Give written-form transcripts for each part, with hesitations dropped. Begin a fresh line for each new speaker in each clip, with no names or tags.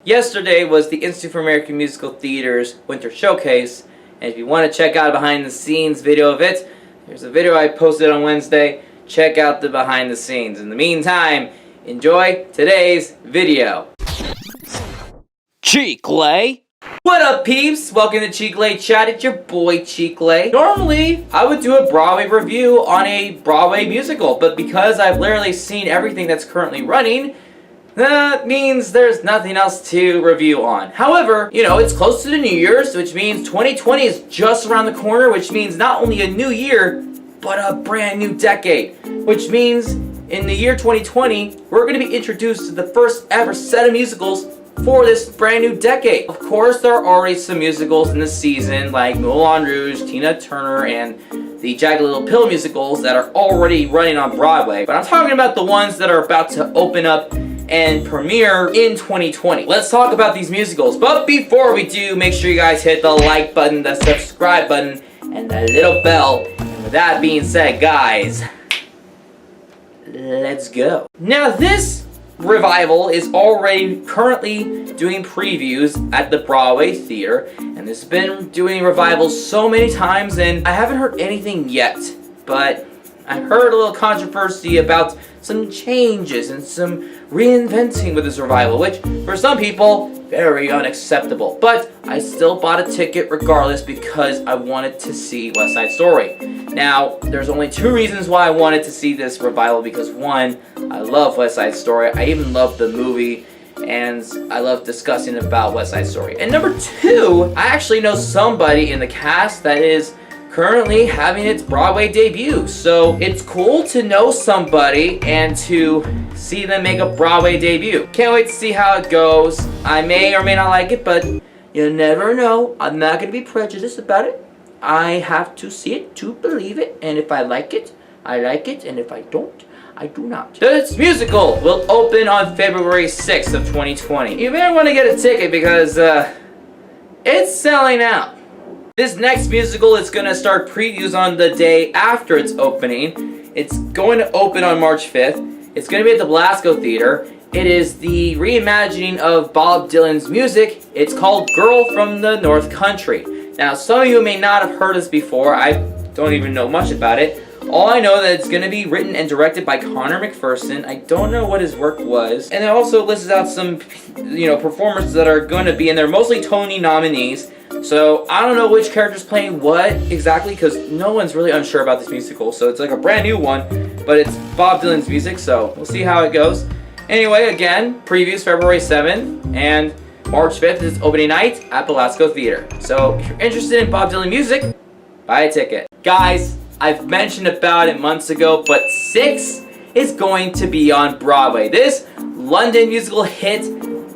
Yesterday was the Institute for American Musical Theater's Winter Showcase, and if you want to check out a behind-the-scenes video of it, there's a video I posted on Wednesday. Check out the behind-the-scenes. In the meantime, enjoy today's video.
Chicle!
What up, peeps? Welcome to Chicle Chat. It's your boy Chicle. Normally, I would do a Broadway review on a Broadway musical, but because I've literally seen everything that's currently running, that means there's nothing else to review on. However, you know, it's close to the New Year's, which means 2020 is just around the corner, which means not only a new year, but a brand new decade. Which means in the year 2020, we're going to be introduced to the first ever set of musicals for this brand new decade. Of course, there are already some musicals in the season, like Moulin Rouge, Tina Turner, and the Jagged Little Pill musicals that are already running on Broadway. But I'm talking about the ones that are about to open up and premiere in 2020. Let's talk about these musicals. But before we do, make sure you guys hit the like button, the subscribe button, and the little bell. And with that being said, guys, let's go. Now, this revival is already currently doing previews at the Broadway Theater, and it's been doing revivals so many times, and I haven't heard anything yet, but I've heard a little controversy about some changes and some reinventing with this revival, which for some people, very unacceptable. But I still bought a ticket regardless because I wanted to see West Side Story. Now, there's only two reasons why I wanted to see this revival, because one, I love West Side Story. I even love the movie, and I love discussing about West Side Story. And number two, I actually know somebody in the cast that is currently having its Broadway debut. So it's cool to know somebody and to see them make a Broadway debut. Can't wait to see how it goes. I may or may not like it, but you never know. I'm not going to be prejudiced about it. I have to see it to believe it. And if I like it, I like it. And if I don't, I do not. This musical will open on February 6th of 2020. You may want to get a ticket because it's selling out. This next musical is going to start previews on the day after its opening. It's going to open on March 5th. It's going to be at the Belasco Theater. It is the reimagining of Bob Dylan's music. It's called Girl from the North Country. Now, some of you may not have heard this before. I don't even know much about it. All I know that it's going to be written and directed by Connor McPherson. I don't know what his work was. And it also lists out some, performers that are going to be in there, mostly Tony nominees. So I don't know which character's playing what exactly, because no one's really unsure about this musical. So it's like a brand new one, but it's Bob Dylan's music, so we'll see how it goes. Anyway, again, previews February 7th, and March 5th is opening night at Belasco Theater. So if you're interested in Bob Dylan music, buy a ticket. Guys, I've mentioned about it months ago, but 6 is going to be on Broadway. This London musical hit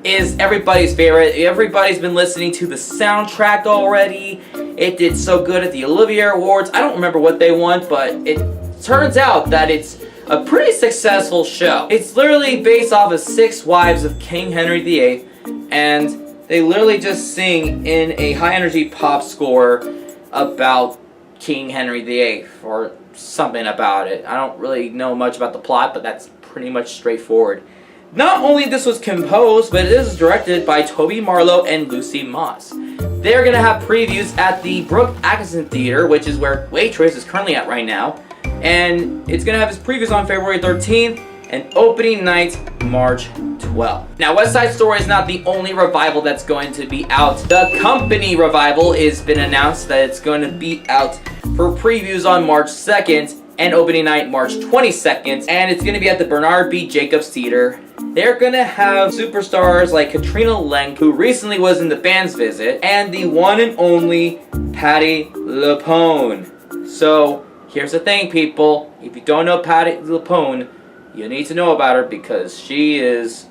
is everybody's favorite. Everybody's been listening to the soundtrack already. It did so good at the Olivier Awards. I don't remember what they won, but it turns out that it's a pretty successful show. It's literally based off of 6 wives of King Henry VIII, and they literally just sing in a high-energy pop score about King Henry VIII, or something about it. I don't really know much about the plot, but that's pretty much straightforward. Not only this was composed, but it is directed by Toby Marlowe and Lucy Moss. They're going to have previews at the Brooke Atkinson Theater, which is where Waitress is currently at right now. And it's going to have its previews on February 13th and opening night March 12th. Now, West Side Story is not the only revival that's going to be out. The Company revival has been announced that it's going to be out for previews on March 2nd. And opening night March 22nd, and it's going to be at the Bernard B. Jacobs Theater. They're going to have superstars like Katrina Lenk, who recently was in The Band's Visit, and the one and only Patti LuPone. So, here's the thing, people. If you don't know Patti LuPone, you need to know about her because she is,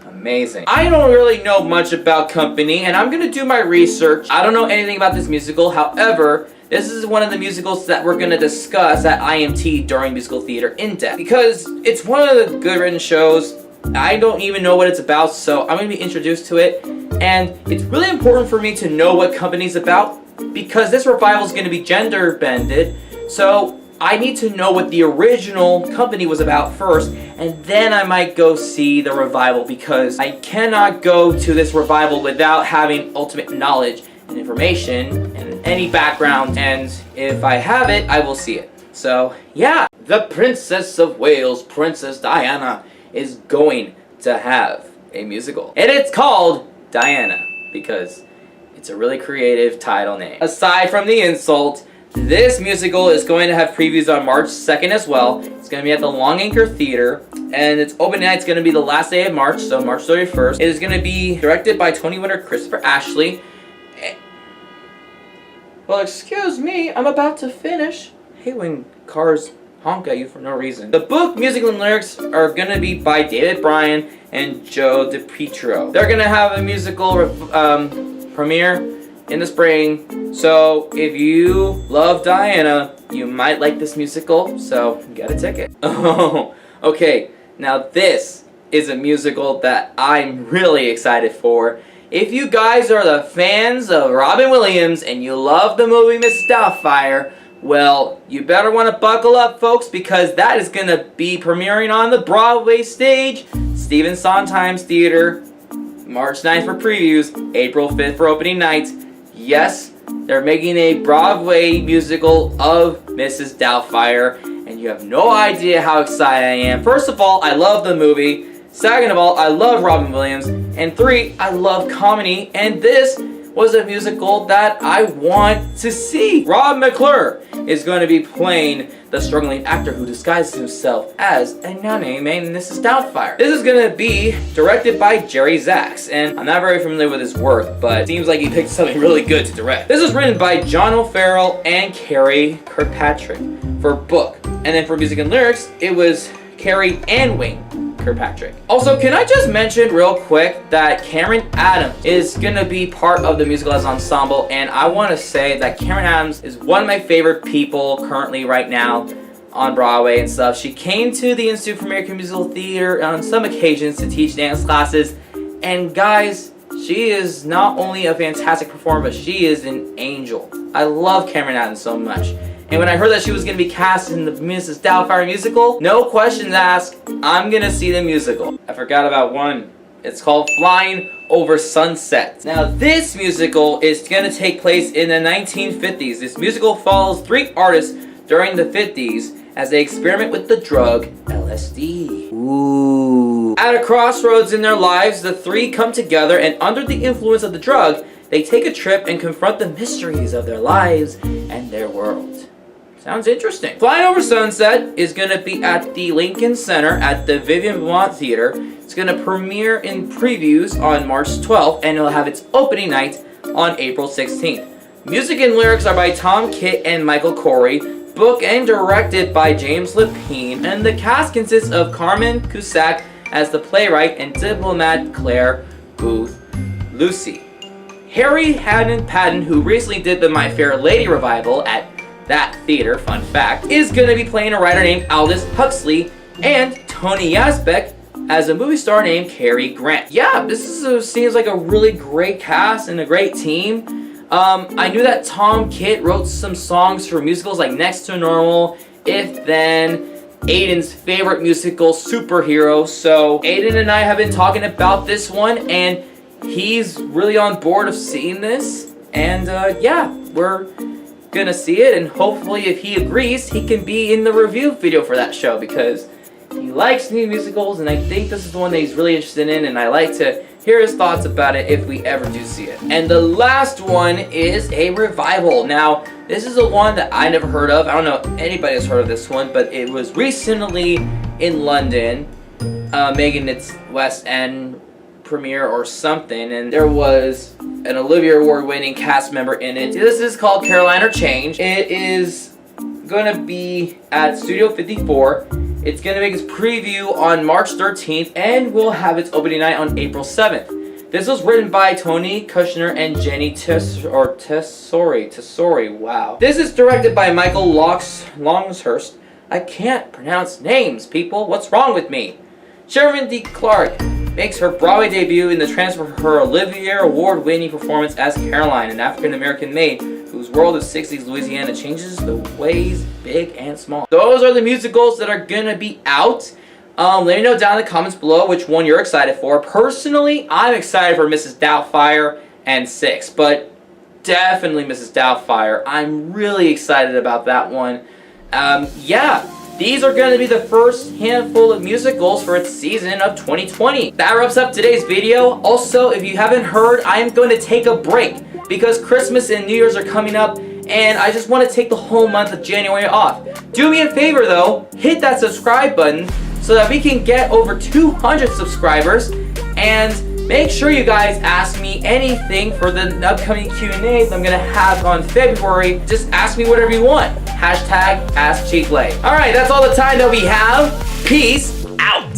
amazing. I don't really know much about Company, and I'm going to do my research. I don't know anything about this musical. However, this is one of the musicals that we're going to discuss at IMT during Musical Theater In-Depth, because it's one of the good written shows. I don't even know what it's about, so I'm going to be introduced to it. And it's really important for me to know what Company's about, because this revival is going to be gender bended. So I need to know what the original Company was about first, and and then I might go see the revival, because I cannot go to this revival without having ultimate knowledge and information and any background, and if I have it, I will see it. So yeah, the Princess of Wales, Princess Diana, is going to have a musical, and it's called Diana because it's a really creative title name. Aside from the insult, this musical is going to have previews on March 2nd as well. It's going to be at the Long Anchor Theater, and its opening night is going to be the last day of March, so March 31st. It is going to be directed by Tony winner Christopher Ashley. Well, excuse me, I'm about to finish. I hate when cars honk at you for no reason. The book, music, and lyrics are going to be by David Bryan and Joe DiPietro. They're going to have a musical premiere in the spring, so if you love Diana, you might like this musical, so get a ticket. Oh, okay, now this is a musical that I'm really excited for. If you guys are the fans of Robin Williams and you love the movie Miss Doubtfire, well, you better want to buckle up, folks, because that is going to be premiering on the Broadway stage, Stephen Sondheim's Theater, March 9th for previews, April 5th for opening night. Yes, they're making a Broadway musical of Mrs. Doubtfire, and you have no idea how excited I am. First of all, I love the movie. Second of all, I love Robin Williams. And three, I love comedy, and this was a musical that I want to see. Rob McClure is going to be playing the struggling actor who disguises himself as a nanny named Mrs. Doubtfire. This is going to be directed by Jerry Zaks, and I'm not very familiar with his work, but it seems like he picked something really good to direct. This is written by John O'Farrell and Carrie Kirkpatrick for book, and then for music and lyrics, it was Carrie and Wayne Kirkpatrick. Also, can I just mention real quick that Cameron Adams is gonna be part of the musical as ensemble, and I want to say that Cameron Adams is one of my favorite people currently right now on Broadway and stuff. She came to the Institute for American Musical Theater on some occasions to teach dance classes, and guys, she is not only a fantastic performer, but she is an angel. I love Cameron Adams so much. And when I heard that she was going to be cast in the Mrs. Doubtfire musical, no questions asked, I'm going to see the musical. I forgot about one. It's called Flying Over Sunset. Now this musical is going to take place in the 1950s. This musical follows three artists during the 50s as they experiment with the drug LSD. Ooh. At a crossroads in their lives, the three come together, and under the influence of the drug, they take a trip and confront the mysteries of their lives and their world. Sounds interesting. Flying Over Sunset is going to be at the Lincoln Center at the Vivian Beaumont Theater. It's going to premiere in previews on March 12th, and it'll have its opening night on April 16th. Music and lyrics are by Tom Kitt and Michael Corey. Book and directed by James Lapine. And the cast consists of Carmen Cusack as the playwright and diplomat Claire Booth Lucy. Harry Haddon Patton, who recently did the My Fair Lady revival at that theater, fun fact, is going to be playing a writer named Aldous Huxley, and Tony Yazbek as a movie star named Cary Grant. Yeah, seems like a really great cast and a great team. I knew that Tom Kitt wrote some songs for musicals like Next to Normal, If Then, Aiden's favorite musical, Superhero. So Aiden and I have been talking about this one, and he's really on board of seeing this. And yeah, we're gonna see it, and hopefully if he agrees, he can be in the review video for that show, because he likes new musicals, and I think this is the one that he's really interested in, and I like to hear his thoughts about it if we ever do see it. And the last one is a revival. Now, this is a one that I never heard of. I don't know if anybody has heard of this one, but it was recently in London, making its West End premiere or something, and there was an Olivia Award winning cast member in it. This is called Caroline or Change. It is gonna be at Studio 54. It's gonna make its preview on March 13th, and will have its opening night on April 7th. This was written by Tony Kushner and Jenny Tesori. Wow. This is directed by Michael Longshurst. I can't pronounce names, people. What's wrong with me? Sherman D. Clark makes her Broadway debut in the transfer for her Olivier Award-winning performance as Caroline, an African-American maid whose world of 60s Louisiana changes the ways big and small. Those are the musicals that are gonna be out. Let me know down in the comments below which one you're excited for. Personally, I'm excited for Mrs. Doubtfire and 6, but definitely Mrs. Doubtfire. I'm really excited about that one. Yeah, these are going to be the first handful of musicals for its season of 2020. That wraps up today's video. Also, if you haven't heard, I am going to take a break because Christmas and New Year's are coming up, and I just want to take the whole month of January off. Do me a favor though, hit that subscribe button so that we can get over 200 subscribers, and make sure you guys ask me anything for the upcoming Q&As I'm going to have on February. Just ask me whatever you want. Hashtag AskChicle. Alright, that's all the time that we have. Peace out.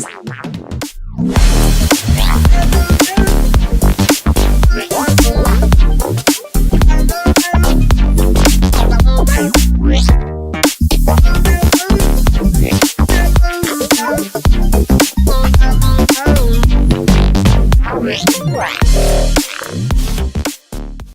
Right.